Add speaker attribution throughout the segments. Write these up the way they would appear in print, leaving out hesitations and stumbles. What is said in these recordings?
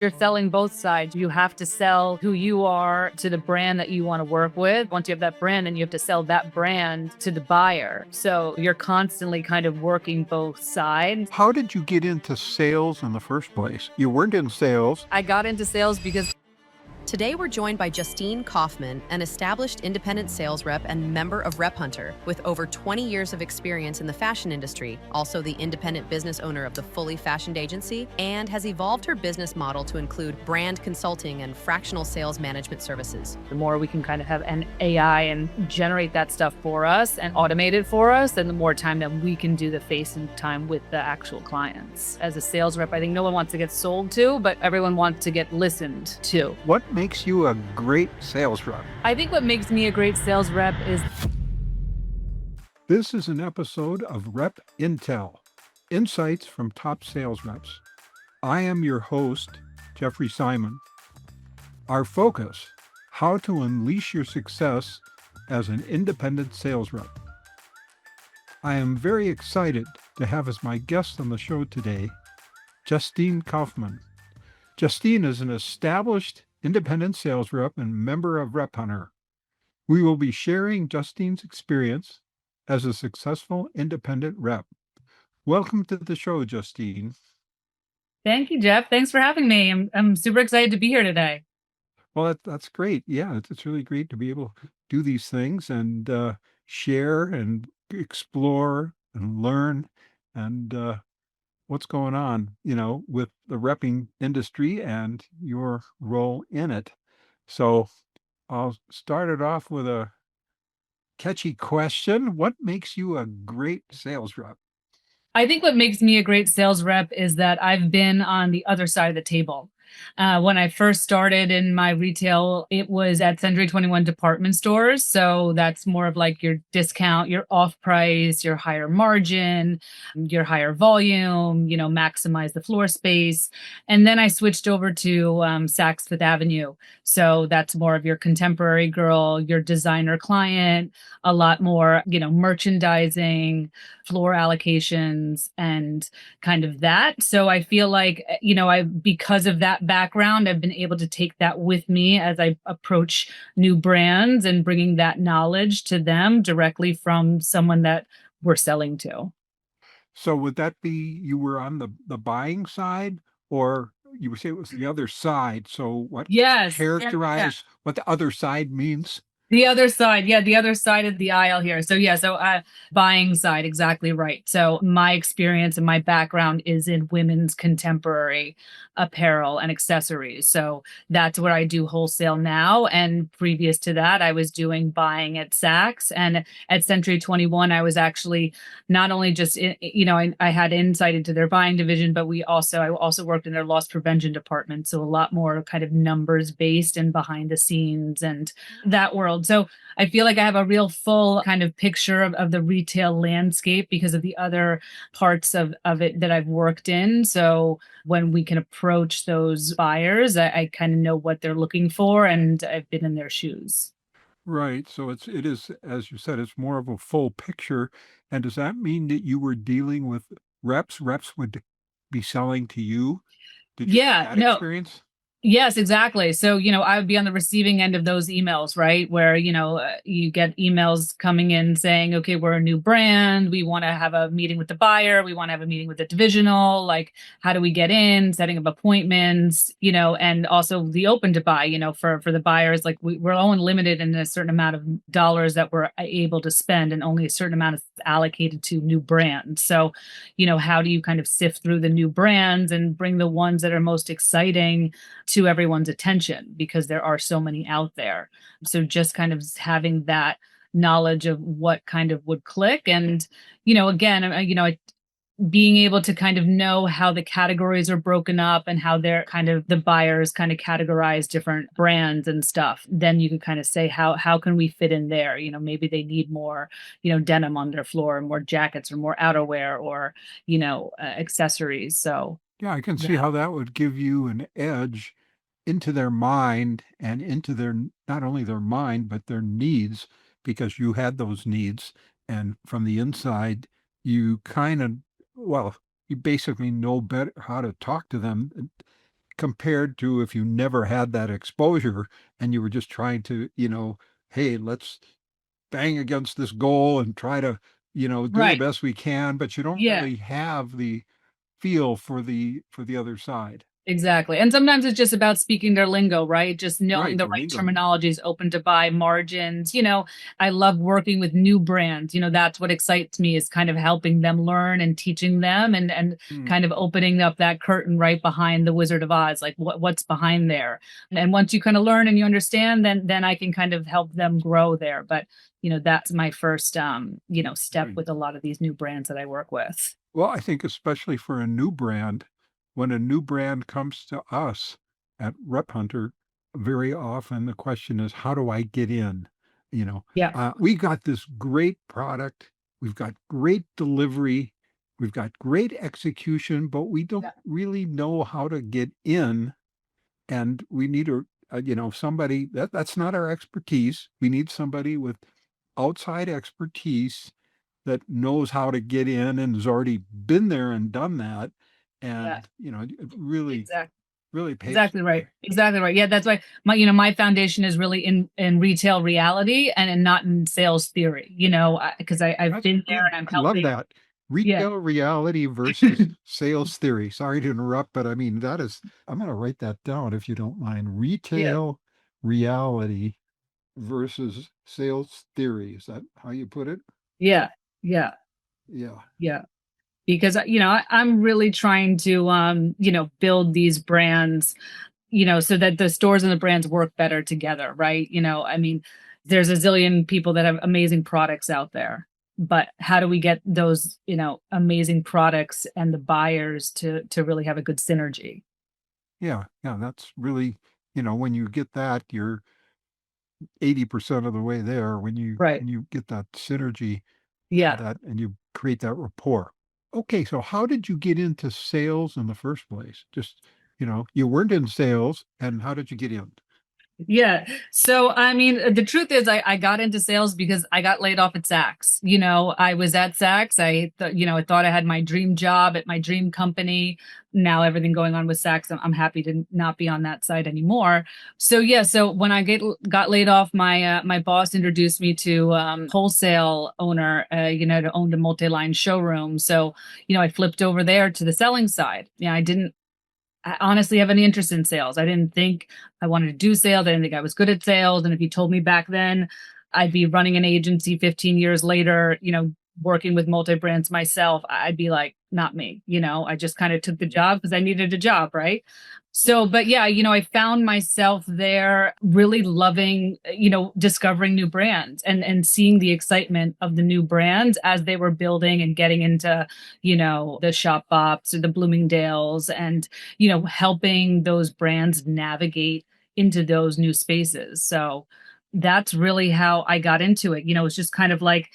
Speaker 1: You're selling both sides. You have to sell who you are to the brand that you want to work with. Once you have that brand, then you have to sell that brand to the buyer. So you're constantly kind of working both sides.
Speaker 2: How did you get into sales in the first place? You weren't in sales.
Speaker 1: I got into sales because
Speaker 3: Today, we're joined by Justine Kaufman, an established independent sales rep and member of RepHunter, with over 20 years of experience in the fashion industry, also the independent business owner of the Fully Fashioned Agency, and has evolved her business model to include brand consulting and fractional sales management services.
Speaker 1: the more we can kind of have an AI and generate that stuff for us and automate it for us, and the more time that we can do the face and time with the actual clients. As a sales rep, I think no one wants to get sold to, but everyone wants to get listened to.
Speaker 2: What makes you a great sales rep?
Speaker 1: I think what makes me a great sales rep is
Speaker 2: This is an episode of RepIntel, Insights from Top Sales Reps. I am your host, Jeffrey Simon. Our focus, how to unleash your success as an independent sales rep. I am very excited to have as my guest on the show today, Justine Kaufman. Justine is an established independent sales rep and member of RepHunter. We will be sharing Justine's experience as a successful independent rep. Welcome to the show, Justine.
Speaker 1: Thank you, Jeff. Thanks for having me. I'm super excited to be here today.
Speaker 2: Well, that's great. Yeah, it's really great to be able to do these things and share and explore and learn and what's going on, with the repping industry and your role in it. So I'll start it off with a catchy question. What makes you a great sales rep?
Speaker 1: I think what makes me a great sales rep is that I've been on the other side of the table. When I first started in my retail, it was at Century 21 department stores. So that's more of like your discount, your off price, your higher margin, your higher volume, maximize the floor space. And then I switched over to Saks Fifth Avenue. So that's more of your contemporary girl, your designer client, a lot more, merchandising, floor allocations, and kind of that. So I feel like, because of that background, I've been able to take that with me as I approach new brands and bringing that knowledge to them directly from someone that we're selling to.
Speaker 2: So would that be you were on the buying side, or you would say it was the other side? So what
Speaker 1: Yes.
Speaker 2: characterize what the other side means?
Speaker 1: The other side, yeah, the other side of the aisle here. So yeah, buying side, exactly right. So my experience and my background is in women's contemporary apparel and accessories. So that's where I do wholesale now. And previous to that, I was doing buying at Saks, and at Century 21. I was actually not only just I had insight into their buying division, but I also worked in their loss prevention department. So a lot more kind of numbers based and behind the scenes and that world. So I feel like I have a real full kind of picture of the retail landscape because of the other parts of it that I've worked in. So when we can approach those buyers, I kind of know what they're looking for, and I've been in their shoes.
Speaker 2: Right. So it is, as you said, it's more of a full picture. And does that mean that you were dealing with reps? Reps would be selling to you? Did you
Speaker 1: Yeah,
Speaker 2: have that
Speaker 1: no,
Speaker 2: experience?
Speaker 1: yes, exactly. So, I would be on the receiving end of those emails, right? Where, you get emails coming in saying, okay, we're a new brand. We want to have a meeting with the buyer. We want to have a meeting with the divisional. Like, how do we get in, setting up appointments, and also the open to buy, for the buyers, like we're only limited in a certain amount of dollars that we're able to spend, and only a certain amount is allocated to new brands. So, how do you kind of sift through the new brands and bring the ones that are most exciting to everyone's attention, because there are so many out there. So just kind of having that knowledge of what kind of would click, and again, being able to kind of know how the categories are broken up and how they're kind of the buyers kind of categorize different brands and stuff. Then you can kind of say how can we fit in there. Maybe they need more denim on their floor, more jackets, or more outerwear, or accessories. So
Speaker 2: Yeah, I can see
Speaker 1: that.
Speaker 2: how that would give you an edge into their mind and into their, not only their mind, but their needs, because you had those needs. And from the inside, you kind of, well, you basically know better how to talk to them compared to if you never had that exposure and you were just trying to, hey, let's bang against this goal and try to, do the
Speaker 1: Right.
Speaker 2: best we can, but you don't
Speaker 1: Yeah.
Speaker 2: really have the feel for the other side.
Speaker 1: Exactly. And sometimes it's just about speaking their lingo, right? Just knowing
Speaker 2: Right,
Speaker 1: the
Speaker 2: the
Speaker 1: right
Speaker 2: lingo.
Speaker 1: terminologies, open to buy margins. I love working with new brands. That's what excites me, is kind of helping them learn and teaching them, and
Speaker 2: Mm,
Speaker 1: kind of opening up that curtain right behind the Wizard of Oz, like what's behind there. And once you kind of learn and you understand, then I can kind of help them grow there. But that's my first step
Speaker 2: right.
Speaker 1: with a lot of these new brands that I work with.
Speaker 2: Well, I think especially for a new brand, when a new brand comes to us at RepHunter, very often the question is, how do I get in?
Speaker 1: Yeah.
Speaker 2: We got this great product, we've got great delivery, we've got great execution, but we don't
Speaker 1: Yeah.
Speaker 2: really know how to get in. And we need somebody that's not our expertise. We need somebody with outside expertise that knows how to get in and has already been there and done that.
Speaker 1: Yeah.
Speaker 2: And, it really,
Speaker 1: Exactly.
Speaker 2: really paves
Speaker 1: Exactly
Speaker 2: the
Speaker 1: right.
Speaker 2: way.
Speaker 1: Exactly right. Yeah, that's why my foundation is really in retail reality, and not in sales theory. Because I've
Speaker 2: That's
Speaker 1: been there
Speaker 2: good.
Speaker 1: and I'm
Speaker 2: I love
Speaker 1: helping.
Speaker 2: that.
Speaker 1: Yeah.
Speaker 2: Retail reality versus sales theory. Sorry to interrupt, but I mean, I'm going to write that down if you don't mind.
Speaker 1: Yeah.
Speaker 2: Retail reality versus sales theory. Is that how you put it?
Speaker 1: Yeah. Yeah.
Speaker 2: Yeah.
Speaker 1: Yeah. Because I'm really trying to build these brands, so that the stores and the brands work better together, right? I mean, there's a zillion people that have amazing products out there, but how do we get those, amazing products and the buyers to really have a good synergy?
Speaker 2: Yeah. Yeah. That's really, when you get that, you're 80% of the way there
Speaker 1: Right.
Speaker 2: when you get that synergy,
Speaker 1: Yeah.
Speaker 2: that and you create that rapport. Okay, so how did you get into sales in the first place? Just, you weren't in sales, and how did you get in?
Speaker 1: Yeah. So, I mean, the truth is, I got into sales because I got laid off at Saks. I was at Saks. I thought I had my dream job at my dream company. Now everything going on with Saks, I'm happy to not be on that side anymore. So, yeah. So when I got laid off, my boss introduced me to Wholesale owner, that owned a multi-line showroom. So, I flipped over there to the selling side. I didn't honestly have any interest in sales. I didn't think I wanted to do sales. I didn't think I was good at sales. And if you told me back then I'd be running an agency 15 years later, working with multi brands myself, I'd be like, not me. I just kind of took the job because I needed a job. Right. So, but yeah, I found myself there really loving, discovering new brands and seeing the excitement of the new brands as they were building and getting into, the Shop Bops or the Bloomingdales, and, helping those brands navigate into those new spaces. So that's really how I got into it. It's just kind of like,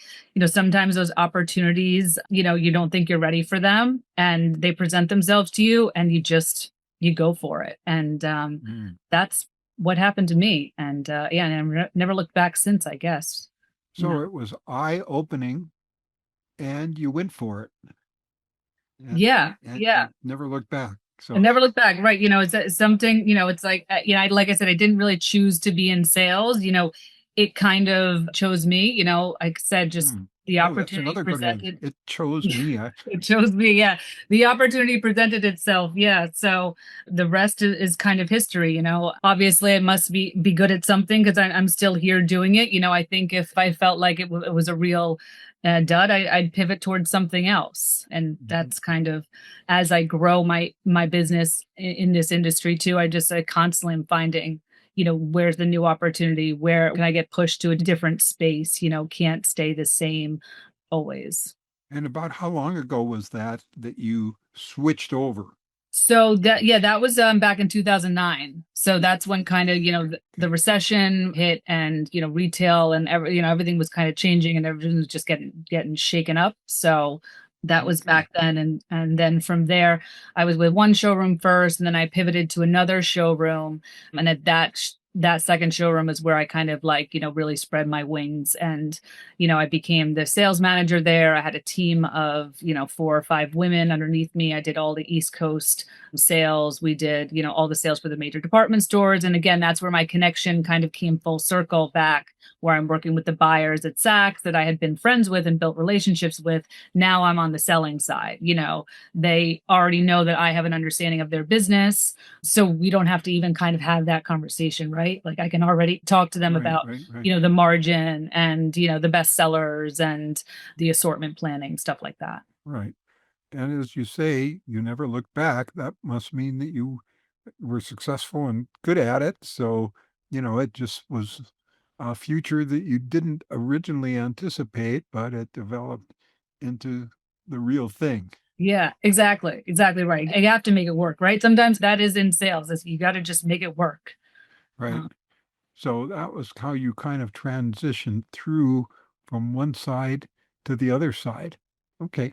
Speaker 1: sometimes those opportunities, you don't think you're ready for them and they present themselves to you, and you go for it. And
Speaker 2: Mm.
Speaker 1: that's what happened to me. And yeah, and never looked back since, I guess.
Speaker 2: So it was eye-opening, and you went for it, and
Speaker 1: Yeah, yeah.
Speaker 2: and never looked back.
Speaker 1: I
Speaker 2: So,
Speaker 1: never look back. Right. It's something, it's like, like I said, I didn't really choose to be in sales. It kind of chose me, like I said, just
Speaker 2: mm.
Speaker 1: the
Speaker 2: Oh, that's
Speaker 1: opportunity
Speaker 2: another good one.
Speaker 1: presented.
Speaker 2: It chose me.
Speaker 1: It chose me. Yeah. The opportunity presented itself. Yeah. So the rest is kind of history. Obviously I must be good at something because I'm still here doing it. I think if I felt like it was a real dud, I'd pivot towards something else. And
Speaker 2: Mhm.
Speaker 1: that's kind of, as I grow my business in this industry too, I constantly am finding, where's the new opportunity? Where can I get pushed to a different space? Can't stay the same always.
Speaker 2: And about how long ago was that you switched over?
Speaker 1: So that was back in 2009. So that's when kind of, the
Speaker 2: Okay.
Speaker 1: recession hit, and, retail and everything was kind of changing, and everything was just getting shaken up. So that was
Speaker 2: Okay.
Speaker 1: back then. And then from there, I was with one showroom first, and then I pivoted to another showroom. And at that that second showroom is where I kind of like, really spread my wings. And, I became the sales manager there. I had a team of, 4 or 5 women underneath me. I did all the East Coast sales. We did, all the sales for the major department stores. And again, that's where my connection kind of came full circle back, where I'm working with the buyers at Saks that I had been friends with and built relationships with. Now I'm on the selling side. They already know that I have an understanding of their business. So we don't have to even kind of have that conversation, right? Like I can already talk to them
Speaker 2: Right,
Speaker 1: about,
Speaker 2: right, right,
Speaker 1: the margin and, the best sellers and the assortment planning, stuff like that.
Speaker 2: right. And as you say, you never look back. That must mean that you were successful and good at it. So, it just was a future that you didn't originally anticipate, but it developed into the real thing,
Speaker 1: Yeah, exactly. Exactly right. You have to make it work, right? Sometimes that is in sales, is you got to just make it work.
Speaker 2: right?
Speaker 1: Uh,
Speaker 2: So that was how you kind of transitioned through from one side to the other side. Okay.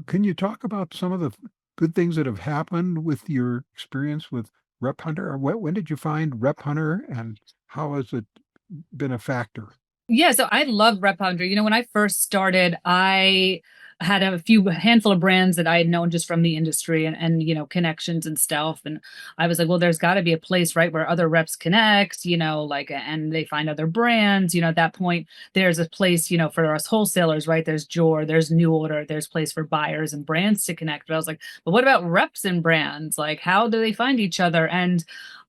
Speaker 2: Can you talk about some of the good things that have happened with your experience with RepHunter? Or when did you find RepHunter and how has it been a factor?
Speaker 1: Yeah, so I love RepHunter. When I first started, I had a handful of brands that I had known just from the industry and connections and stuff. And I was like, well, there's got to be a place, right, where other reps connect, like, and they find other brands. At that point, there's a place, for us wholesalers, right? There's Jor, there's New Order, there's place for buyers and brands to connect. But I was like, but what about reps and brands? Like, how do they find each other? And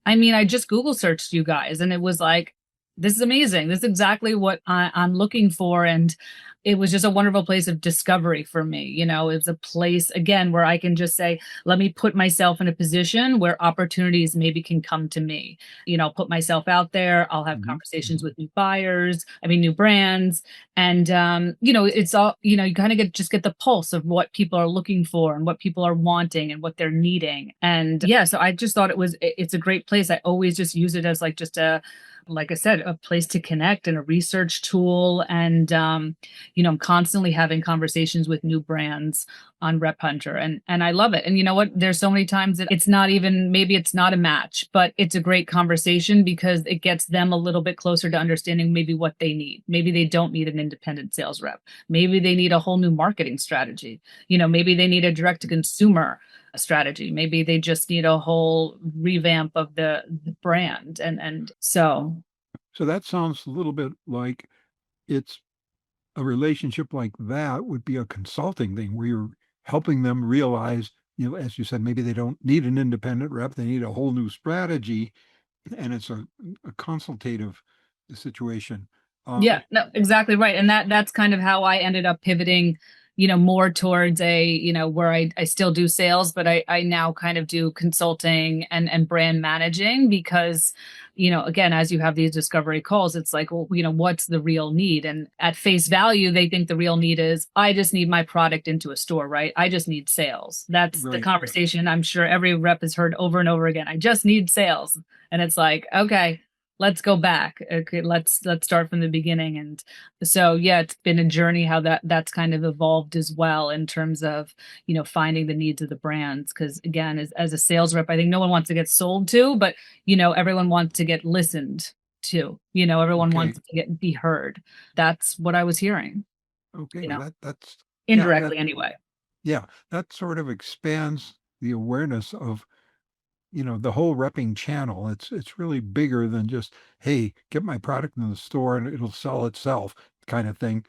Speaker 1: I mean, I just Google searched you guys, and it was like, this is amazing. This is exactly what I'm looking for. And it was just a wonderful place of discovery for me. It's a place, again, where I can just say, let me put myself in a position where opportunities maybe can come to me. Put myself out there. I'll have
Speaker 2: Hmm.
Speaker 1: conversations with new buyers, new brands. And, it's all, you kind of get the pulse of what people are looking for and what people are wanting and what they're needing. And yeah, so I just thought it's a great place. I always just use it as like I said, a place to connect and a research tool. And, I'm constantly having conversations with new brands on RepHunter, and I love it. And you know what? There's so many times that maybe it's not a match, but it's a great conversation because it gets them a little bit closer to understanding maybe what they need. Maybe they don't need an independent sales rep. Maybe they need a whole new marketing strategy. Maybe they need a direct to consumer strategy. Maybe they just need a whole revamp of the brand. And so
Speaker 2: So that sounds a little bit like it's a relationship like that would be a consulting thing where you're helping them realize, as you said, maybe they don't need an independent rep, they need a whole new strategy, and it's a consultative situation.
Speaker 1: yeah,
Speaker 2: Um,
Speaker 1: no, exactly right. And that's kind of how I ended up pivoting, more towards where I still do sales, but I now kind of do consulting and brand managing because, again, as you have these discovery calls, it's like, well, what's the real need? And at face value, they think the real need is I just need my product into a store, right? I just need sales. That's the
Speaker 2: right, right.
Speaker 1: conversation I'm sure every rep has heard over and over again. I just need sales. And it's like, okay, let's go back. Okay, let's start from the beginning. And so yeah, it's been a journey how that's kind of evolved as well in terms of, finding the needs of the brands. Because again, as a sales rep, I think no one wants to get sold to, but everyone wants to get listened to. Everyone
Speaker 2: Okay,
Speaker 1: wants to be heard. That's what I was hearing,
Speaker 2: okay.
Speaker 1: you
Speaker 2: Well,
Speaker 1: know,
Speaker 2: that's yeah,
Speaker 1: indirectly anyway.
Speaker 2: yeah, that sort of expands the awareness of the whole repping channel. It's really bigger than just, hey, get my product in the store and it'll sell itself kind of thing.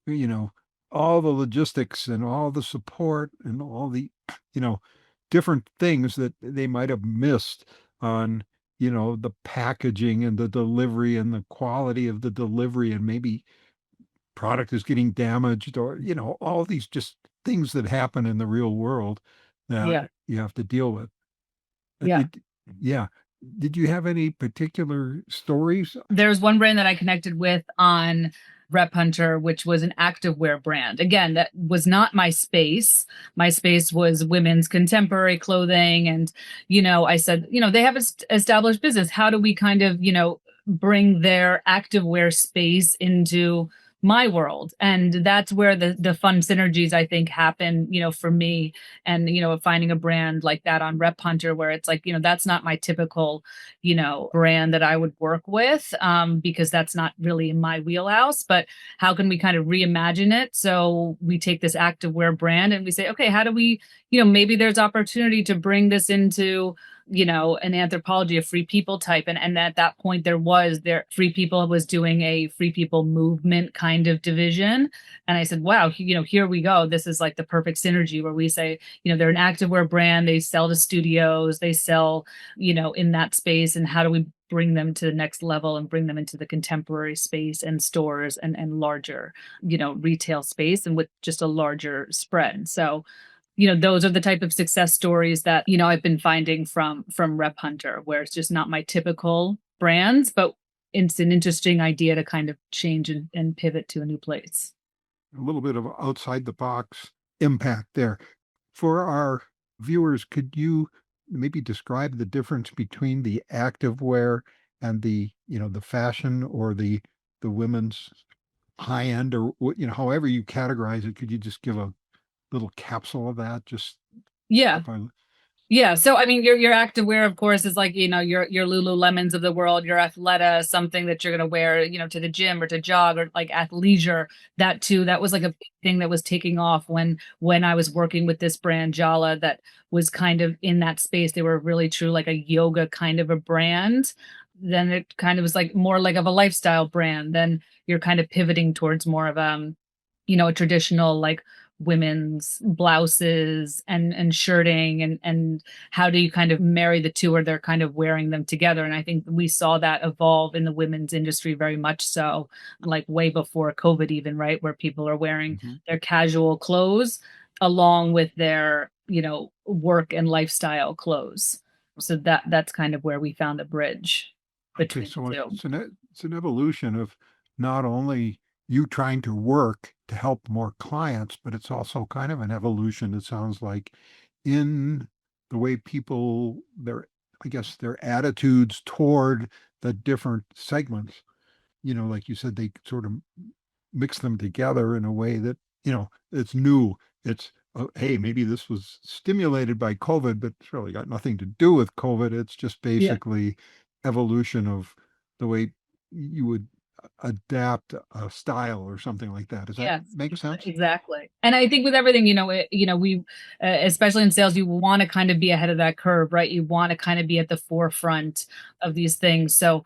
Speaker 2: You know, all the logistics and all the support and all the, you know, different things that they might have missed on, the packaging and the delivery and the quality of the delivery and maybe product is getting damaged or, all these just things that happen in the real world that
Speaker 1: Yeah.
Speaker 2: you have to deal with.
Speaker 1: Yeah.
Speaker 2: Did yeah. Did you have any particular stories?
Speaker 1: There's one brand that I connected with on RepHunter, which was an activewear brand. Again, that was not my space. My space was women's contemporary clothing. And, I said, they have an established business. How do we kind of, bring their activewear space into my world. And that's where the fun synergies I think happen, for me. And, finding a brand like that on RepHunter, where it's like, that's not my typical, brand that I would work with, because that's not really in my wheelhouse. But how can we kind of reimagine it? So we take this activewear brand and we say, okay, how do we, maybe there's opportunity to bring this into, an Anthropologie, a free people type. And at that point there free people was doing a free people movement kind of division. And I said, wow, here we go. This is like the perfect synergy where we say, they're an activewear brand. They sell to studios, they sell, in that space. And how do we bring them to the next level and bring them into the contemporary space and stores and larger, retail space, and with just a larger spread. So, those are the type of success stories that, I've been finding from RepHunter, where it's just not my typical brands, but it's an interesting idea to kind of change and pivot to a new place.
Speaker 2: A little bit of outside the box impact there. For our viewers, could you maybe describe the difference between the activewear and the fashion or the women's high end, or however you categorize it? Could you just give a little capsule of that? Just
Speaker 1: Yeah.
Speaker 2: help our-
Speaker 1: Yeah. So I mean, your activewear, of course, is like, your Lululemons of the world, your Athleta, something that you're gonna wear, to the gym or to jog, or like athleisure. That too, that was like a big thing that was taking off when I was working with this brand Jala, that was kind of in that space. They were really true, like a yoga kind of a brand. Then it kind of was like more like of a lifestyle brand. Then you're kind of pivoting towards more of a traditional like women's blouses and shirting, and how do you kind of marry the two, or they're kind of wearing them together. And I think we saw that evolve in the women's industry very much so, like way before COVID even, right, where people are wearing
Speaker 2: Mhm.
Speaker 1: their casual clothes along with their work and lifestyle clothes. So that's kind of where we found a bridge
Speaker 2: Okay,
Speaker 1: between
Speaker 2: so
Speaker 1: the two.
Speaker 2: it's an evolution of not only you trying to work to help more clients, but it's also kind of an evolution, it sounds like, in the way people, I guess, their attitudes toward the different segments. Like you said, they sort of mix them together in a way that, it's new. It's, hey, maybe this was stimulated by COVID, but it's really got nothing to do with COVID. It's just
Speaker 1: Yeah.
Speaker 2: basically evolution of the way you would adapt a style or something like that. Does that
Speaker 1: Yes,
Speaker 2: make sense?
Speaker 1: exactly. And I think with everything, we, especially in sales, you want to kind of be ahead of that curve, right? You want to kind of be at the forefront of these things. So,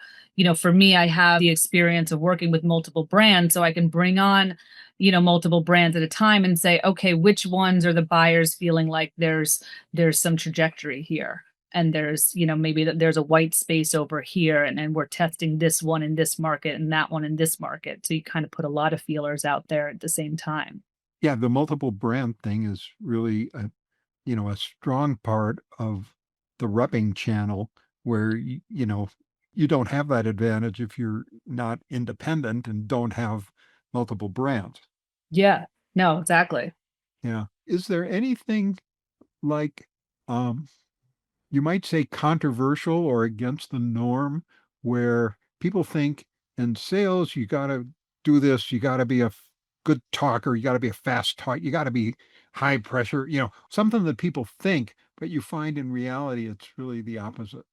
Speaker 1: for me, I have the experience of working with multiple brands, so I can bring on, multiple brands at a time and say, okay, which ones are the buyers feeling like there's some trajectory here, and there's maybe there's a white space over here, and we're testing this one in this market and that one in this market, so you kind of put a lot of feelers out there at the same time.
Speaker 2: Yeah, the multiple brand thing is really a strong part of the repping channel where you don't have that advantage if you're not independent and don't have multiple brands.
Speaker 1: Yeah, no, exactly.
Speaker 2: Yeah. Is there anything like um you might say controversial or against the norm where people think in sales you got to do this, you got to be a good talker, you got to be a fast talk, you got to be high pressure, something that people think, but you find in reality it's really the opposite.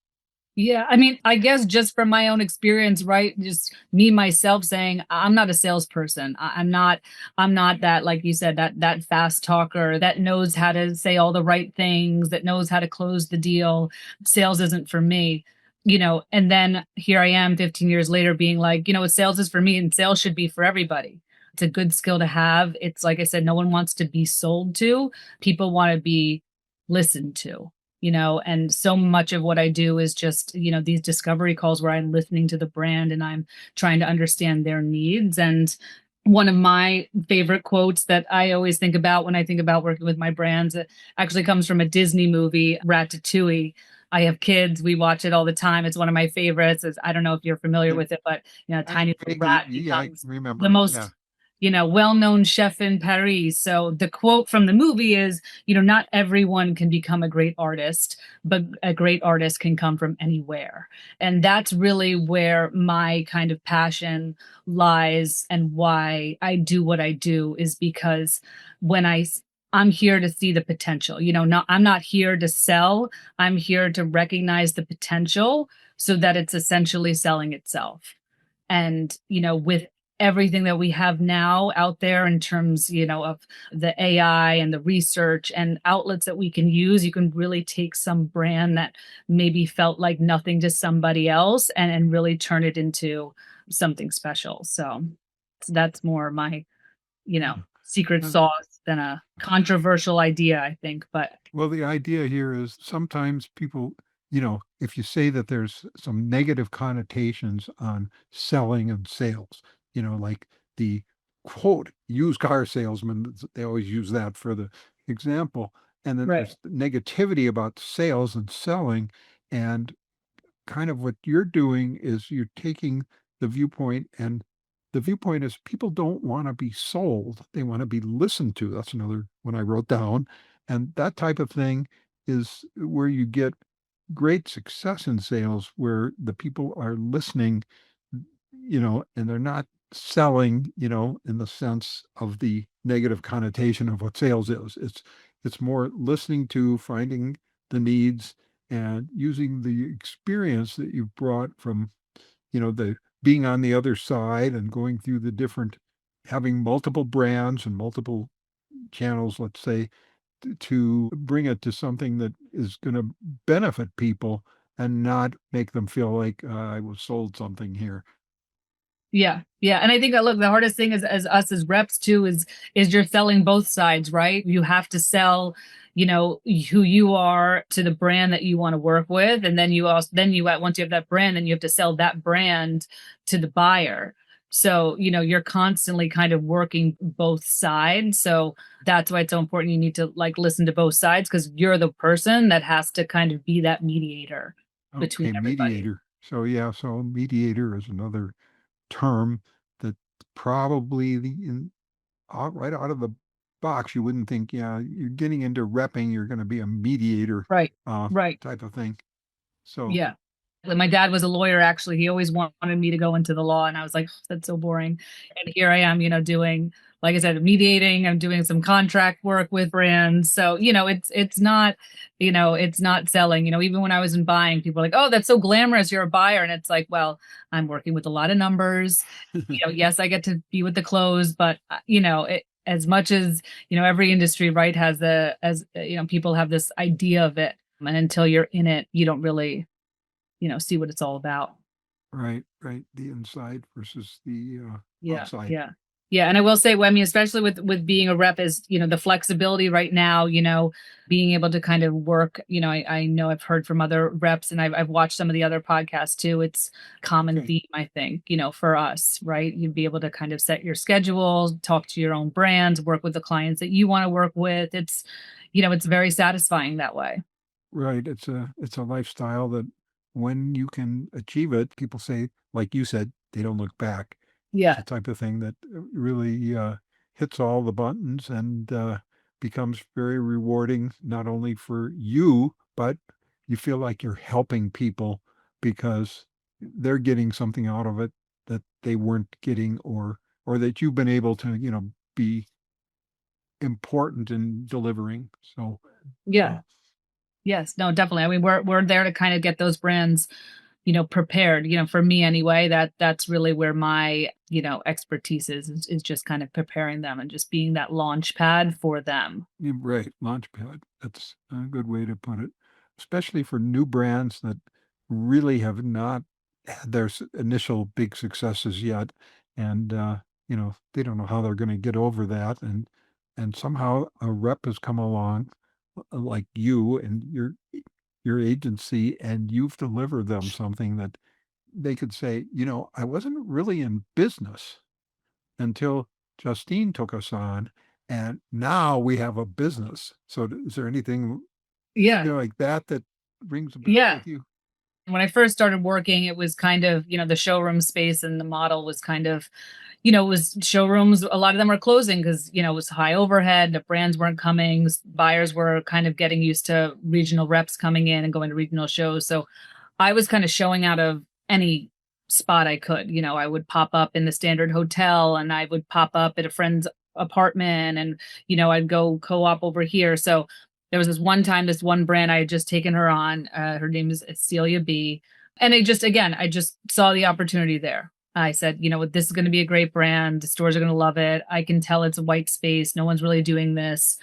Speaker 1: Yeah, I mean, I guess just from my own experience, right? Just me myself saying I'm not a salesperson. I'm not that, like you said, that fast talker that knows how to say all the right things, that knows how to close the deal. Sales isn't for me. And then here I am 15 years later being like, sales is for me and sales should be for everybody. It's a good skill to have. It's like I said, no one wants to be sold to. People want to be listened to, and so much of what I do is just, these discovery calls where I'm listening to the brand and I'm trying to understand their needs. And one of my favorite quotes that I always think about when I think about working with my brands, it actually comes from a Disney movie, Ratatouille. I have kids, we watch it all the time. It's one of my favorites. I don't know if you're familiar
Speaker 2: Yeah,
Speaker 1: with it, but
Speaker 2: I
Speaker 1: tiny little
Speaker 2: vaguely,
Speaker 1: rat
Speaker 2: yeah, I
Speaker 1: becomes the
Speaker 2: remember. Yeah.
Speaker 1: most well-known chef in Paris. So the quote from the movie is, not everyone can become a great artist, but a great artist can come from anywhere. And that's really where my kind of passion lies, and why I do what I do is because when I'm here to see the potential, I'm not here to sell. I'm here to recognize the potential so that it's essentially selling itself. And with everything that we have now out there in terms of the AI and the research and outlets that we can use, you can really take some brand that maybe felt like nothing to somebody else, and really turn it into something special. So that's more my secret
Speaker 2: Uh,
Speaker 1: sauce than a controversial idea, I think. But
Speaker 2: Well, the idea here is sometimes people, if you say that there's some negative connotations on selling and sales, like the quote used car salesman, they always use that for the example. And then
Speaker 1: right.
Speaker 2: there's negativity about sales and selling. And kind of what you're doing is you're taking the viewpoint, and the viewpoint is people don't want to be sold. They want to be listened to. That's another one I wrote down. And that type of thing is where you get great success in sales, where the people are listening, and they're not selling, in the sense of the negative connotation of what sales is. It's more listening to, finding the needs, and using the experience that you've brought from, the being on the other side and going through the different, having multiple brands and multiple channels, let's say, to bring it to something that is going to benefit people and not make them feel like I was sold something here.
Speaker 1: Yeah. Yeah. And I think that, look, the hardest thing is, as us as reps too, is you're selling both sides, right? You have to sell, who you are to the brand that you want to work with. And then once you have that brand, then you have to sell that brand to the buyer. So, you're constantly kind of working both sides. So that's why it's so important. You need to listen to both sides, because you're the person that has to kind of be that mediator between
Speaker 2: Okay,
Speaker 1: everybody.
Speaker 2: mediator. So yeah, so mediator is another term that probably right out of the box, you wouldn't think, yeah, you're getting into repping, you're going to be a mediator
Speaker 1: Right. Right.
Speaker 2: type of thing. So,
Speaker 1: Yeah. Like, my dad was a lawyer, actually. He always wanted me to go into the law, and I was like, that's so boring. And here I am, doing, like I said, mediating. I'm doing some contract work with brands. So, it's not selling. Even when I was in buying, people were like, oh, that's so glamorous, you're a buyer. And it's like, well, I'm working with a lot of numbers. Yes, I get to be with the clothes, but as much as, every industry, right, has people have this idea of it. And until you're in it, you don't really see what it's all about.
Speaker 2: right, right. The inside versus the
Speaker 1: Yeah,
Speaker 2: outside.
Speaker 1: yeah. Yeah, and I will say, well, I mean, especially with being a rep, is, the flexibility right now, being able to kind of work, I know I've heard from other reps, and I've watched some of the other podcasts too. It's common
Speaker 2: Okay.
Speaker 1: theme, I think, for us, right? You'd be able to kind of set your schedule, talk to your own brands, work with the clients that you want to work with. It's very satisfying that way.
Speaker 2: Right. It's a lifestyle that when you can achieve it, people say, like you said, they don't look back. It's the
Speaker 1: Yeah.
Speaker 2: type of thing that really hits all the buttons and becomes very rewarding, not only for you, but you feel like you're helping people because they're getting something out of it that they weren't getting, or that you've been able to, be important in delivering. So,
Speaker 1: Yeah.
Speaker 2: uh,
Speaker 1: Yes, no, definitely. I mean, we're there to kind of get those brands, prepared. For me anyway, that's really where my, expertise is just kind of preparing them and just being that launch pad for them.
Speaker 2: yeah, right, launchpad. That's a good way to put it, especially for new brands that really have not had their initial big successes yet, and they don't know how they're going to get over that, and somehow a rep has come along, like you and your agency, and you've delivered them something that they could say, I wasn't really in business until Justine took us on, and now we have a business. So is there anything,
Speaker 1: Yeah.
Speaker 2: like that that rings a bell
Speaker 1: Yeah.
Speaker 2: with you?
Speaker 1: When I first started working, it was kind of, the showroom space and the model was kind of, it was showrooms. A lot of them were closing because, it was high overhead. The brands weren't coming. Buyers were kind of getting used to regional reps coming in and going to regional shows. So I was kind of showing out of any spot I could. I would pop up in the standard hotel and I would pop up at a friend's apartment and, I'd go co-op over here. So there was this one time, this one brand I had just taken her on. Her name is Celia B. And I just saw the opportunity there. I said, this is going to be a great brand. The stores are going to love it. I can tell it's a white space. No one's really doing this.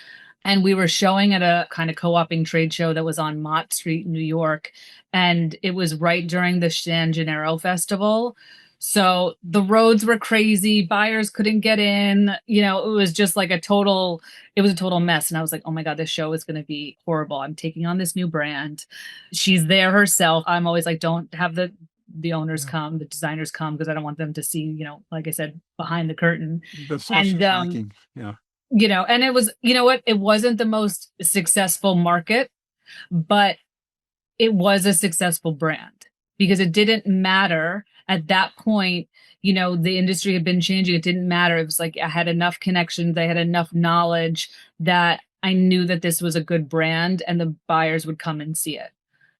Speaker 1: And we were showing at a kind of co-oping trade show that was on Mott Street in New York. And it was right during the San Gennaro Festival. So the roads were crazy. Buyers couldn't get in. It was just like it was a total mess. And I was like, oh my God, this show is going to be horrible. I'm taking on this new brand. She's there herself. I'm always like, don't have the owners come, the designers come, because I don't want them to see, like I said, behind the curtain.
Speaker 2: That's
Speaker 1: And,
Speaker 2: shocking. Yeah.
Speaker 1: and it was, what, it wasn't the most successful market, but it was a successful brand because it didn't matter at that point. The industry had been changing. It didn't matter. It was like I had enough connections. I had enough knowledge that I knew that this was a good brand and the buyers would come and see it.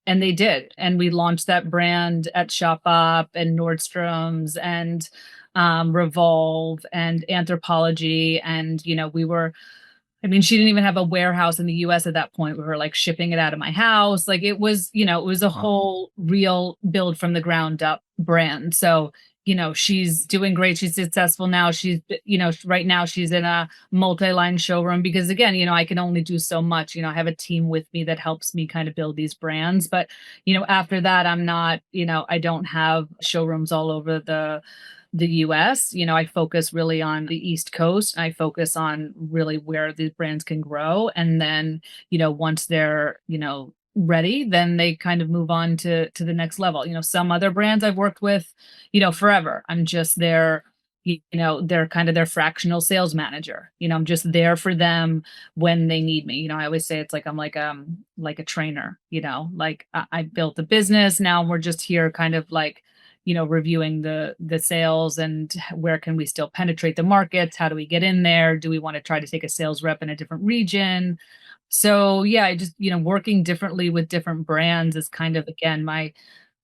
Speaker 1: And they did. And we launched that brand at Shop Up and Nordstrom's and Revolve and Anthropologie. And, she didn't even have a warehouse in the US at that point. We were like shipping it out of my house. Like it was, it was a whole real build from the ground up brand. So, she's doing great. She's successful now. She's, right now she's in a multi-line showroom because again, I can only do so much. I have a team with me that helps me kind of build these brands. But, after that, I'm not, I don't have showrooms all over the US. I focus really on the East Coast. I focus on really where these brands can grow. And then, once they're, ready, then they kind of move on to the next level. Some other brands I've worked with, forever. I'm just their, they're kind of their fractional sales manager. I'm just there for them when they need me. I always say it's like I'm like a trainer, like I built a business. Now we're just here kind of like, reviewing the sales and where can we still penetrate the markets? How do we get in there? Do we want to try to take a sales rep in a different region? So yeah, I just, working differently with different brands is kind of, again,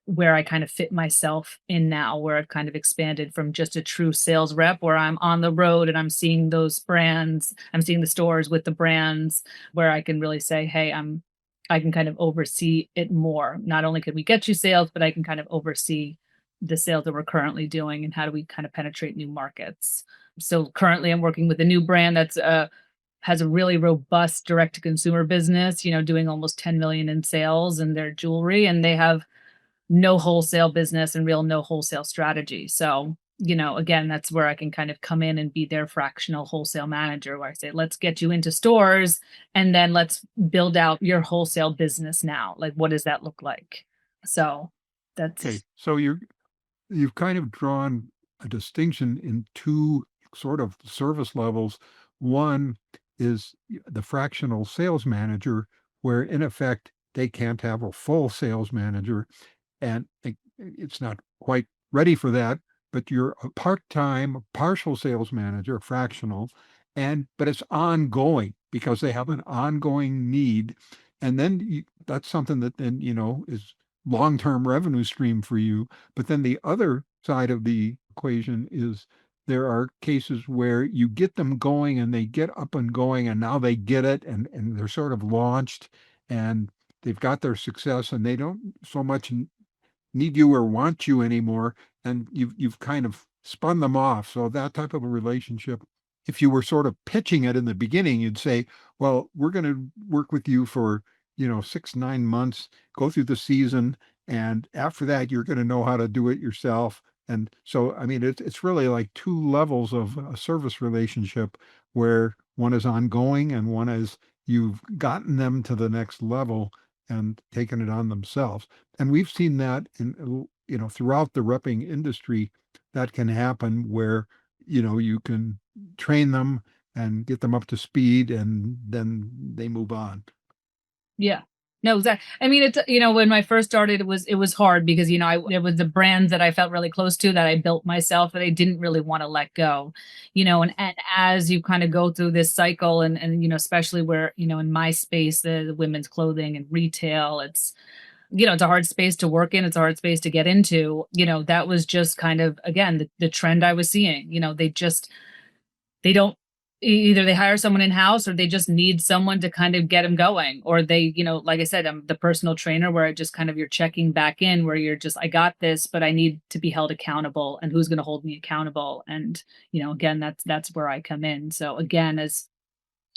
Speaker 1: where I kind of fit myself in now, where I've kind of expanded from just a true sales rep where I'm on the road and I'm seeing those brands, I'm seeing the stores with the brands where I can really say, hey, I can kind of oversee it more. Not only can we get you sales, but I can kind of oversee the sales that we're currently doing and how do we kind of penetrate new markets. So currently I'm working with a new brand that's has a really robust direct to consumer business, doing almost 10 million in sales in their jewelry, and they have no wholesale business and no wholesale strategy. So, again, that's where I can kind of come in and be their fractional wholesale manager where I say, let's get you into stores and then let's build out your wholesale business now. Like, what does that look like? So that's
Speaker 2: Okay. So you've kind of drawn a distinction in two sort of service levels. One is the fractional sales manager, where in effect they can't have a full sales manager, and it's not quite ready for that. But you're a part-time, partial sales manager, fractional, but it's ongoing because they have an ongoing need, and then that's something that then is long-term revenue stream for you. But then the other side of the equation is there are cases where you get them going and they get up and going and now they get it and they're sort of launched and they've got their success and they don't so much need you or want you anymore. And you've kind of spun them off. So that type of a relationship, if you were sort of pitching it in the beginning, you'd say, well, we're going to work with you for 6-9 months, go through the season, and after that, you're going to know how to do it yourself. And so, I mean, it's really like two levels of a service relationship where one is ongoing and one is you've gotten them to the next level and taken it on themselves. And we've seen that in, throughout the repping industry, that can happen where, you can train them and get them up to speed and then they move on.
Speaker 1: Yeah. No, exactly. I mean, it's, when I first started, it was hard because, it was the brands that I felt really close to that I built myself that I didn't really want to let go, and as you kind of go through this cycle and, especially where, in my space, the women's clothing and retail, it's a hard space to work in. It's a hard space to get into, that was just kind of, again, the trend I was seeing, they don't either they hire someone in house or they just need someone to kind of get them going, or they, like I said, I'm the personal trainer where I just kind of, you're checking back in where you're just, I got this, but I need to be held accountable, and who's going to hold me accountable. And, again, that's where I come in. So again, as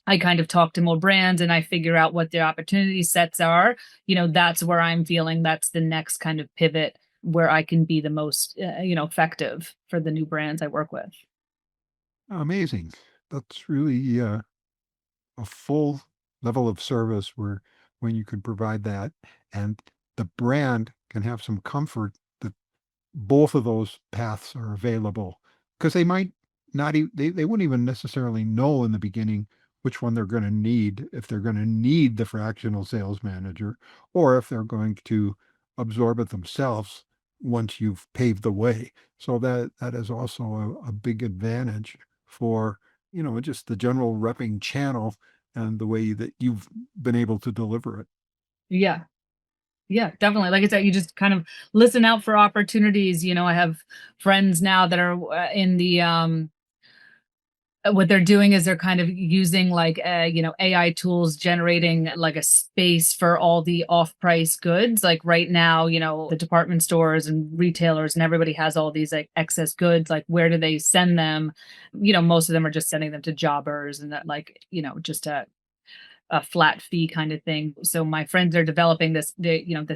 Speaker 1: I kind of talk to more brands and I figure out what their opportunity sets are, that's where I'm feeling that's the next kind of pivot where I can be the most, effective for the new brands I work with.
Speaker 2: Amazing. That's really a full level of service where when you can provide that and the brand can have some comfort that both of those paths are available, because they might not they wouldn't even necessarily know in the beginning which one they're going to need, if they're going to need the fractional sales manager or if they're going to absorb it themselves once you've paved the way. So that is also a big advantage for, just the general repping channel and the way that you've been able to deliver it.
Speaker 1: Yeah. Yeah, definitely. Like I said, you just kind of listen out for opportunities. I have friends now that are in the what they're doing is they're kind of using like AI tools, generating like a space for all the off-price goods. Like right now, the department stores and retailers and everybody has all these like excess goods. Like where do they send them? Most of them are just sending them to jobbers and that, like, just a flat fee kind of thing. So my friends are developing this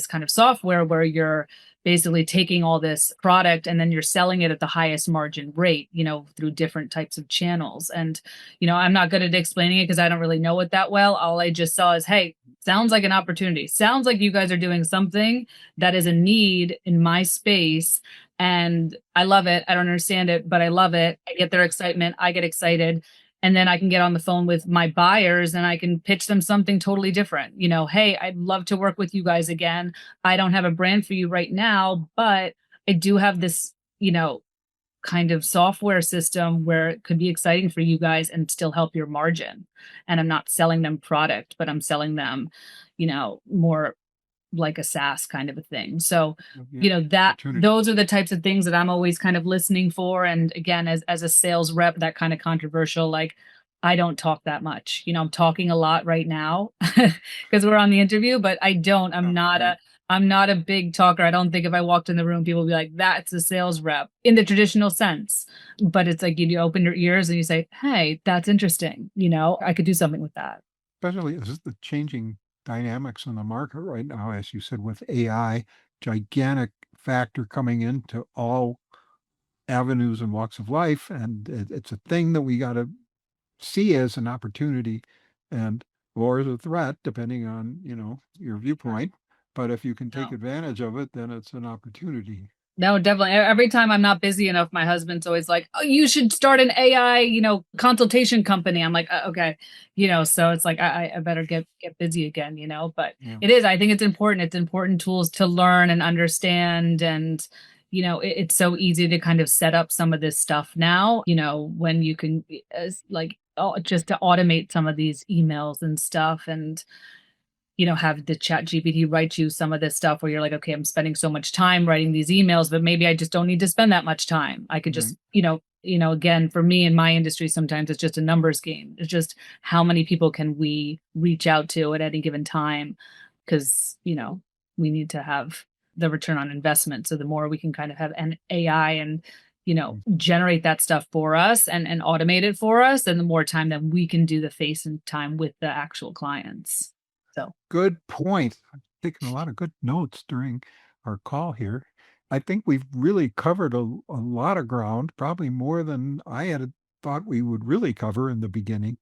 Speaker 1: kind of software where you're basically taking all this product and then you're selling it at the highest margin rate, through different types of channels. And, I'm not good at explaining it because I don't really know it that well. All I just saw is, hey, sounds like an opportunity. Sounds like you guys are doing something that is a need in my space. And I love it. I don't understand it, but I love it. I get their excitement. I get excited, and then I can get on the phone with my buyers and I can pitch them something totally different. Hey, I'd love to work with you guys again. I don't have a brand for you right now, but I do have this, kind of software system where it could be exciting for you guys and still help your margin. And I'm not selling them product, but I'm selling them, more like a SaaS kind of a thing. So,
Speaker 2: Yeah,
Speaker 1: that
Speaker 2: opportunity.
Speaker 1: those are the types of things that I'm always kind of listening for. And again, as a sales rep, that kind of controversial, like I don't talk that much. I'm talking a lot right now because we're on the interview, but
Speaker 2: Oh, great.
Speaker 1: I'm not a big talker. I don't think if I walked in the room, people would be like, that's a sales rep in the traditional sense. But it's like you open your ears and you say, hey, that's interesting. I could do something with that.
Speaker 2: Especially this is the changing dynamics in the market right now, as you said, with AI, gigantic factor coming into all avenues and walks of life. And it's a thing that we got to see as an opportunity and or as a threat, depending on, your viewpoint. But if you can take
Speaker 1: No.
Speaker 2: advantage of it, then it's an opportunity.
Speaker 1: No, definitely. Every time I'm not busy enough, my husband's always like, "Oh, you should start an AI, consultation company." I'm like, okay, So it's like I better get busy again, But
Speaker 2: Yeah.
Speaker 1: it is. I think it's important. It's important tools to learn and understand, and it's so easy to kind of set up some of this stuff now. When you can, like, just to automate some of these emails and stuff, and have the chat GPT write you some of this stuff where you're like, okay, I'm spending so much time writing these emails, but maybe I just don't need to spend that much time. I could
Speaker 2: Right.
Speaker 1: just, again, for me in my industry, sometimes it's just a numbers game. It's just how many people can we reach out to at any given time? Because, we need to have the return on investment. So the more we can kind of have an AI and, generate that stuff for us and automate it for us, and the more time that we can do the face and time with the actual clients. So
Speaker 2: Good point. I've taken a lot of good notes during our call here. I think we've really covered a lot of ground, probably more than I had thought we would really cover in the beginning.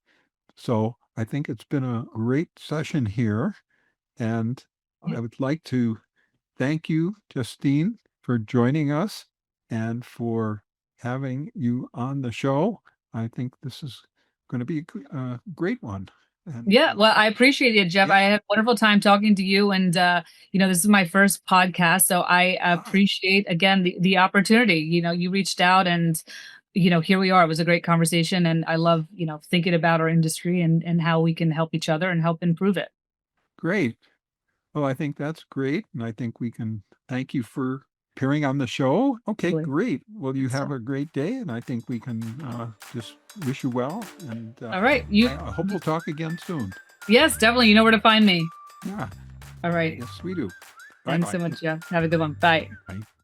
Speaker 2: So I think it's been a great session here. And I would like to thank you, Justine, for joining us and for having you on the show. I think this is going to be a great one. And
Speaker 1: Yeah, well, I appreciate it, Jeff.
Speaker 2: yeah,
Speaker 1: I had a wonderful time talking to you, and this is my first podcast, so I
Speaker 2: ah,
Speaker 1: appreciate again the opportunity. You reached out, and here we are. It was a great conversation, and I love thinking about our industry and how we can help each other and help improve it.
Speaker 2: great. Well, I think that's great, and I think we can thank you for appearing on the show. Okay,
Speaker 1: Absolutely.
Speaker 2: great. Well, you have
Speaker 1: So,
Speaker 2: a great day, and I think we can just wish you well, and
Speaker 1: all right,
Speaker 2: I hope we'll talk again soon.
Speaker 1: yes, definitely. You know where to find me.
Speaker 2: Yeah,
Speaker 1: All right.
Speaker 2: yes, we do.
Speaker 1: Thanks
Speaker 2: Bye-bye.
Speaker 1: so much, Jeff. Have a good one. Bye.
Speaker 2: Bye.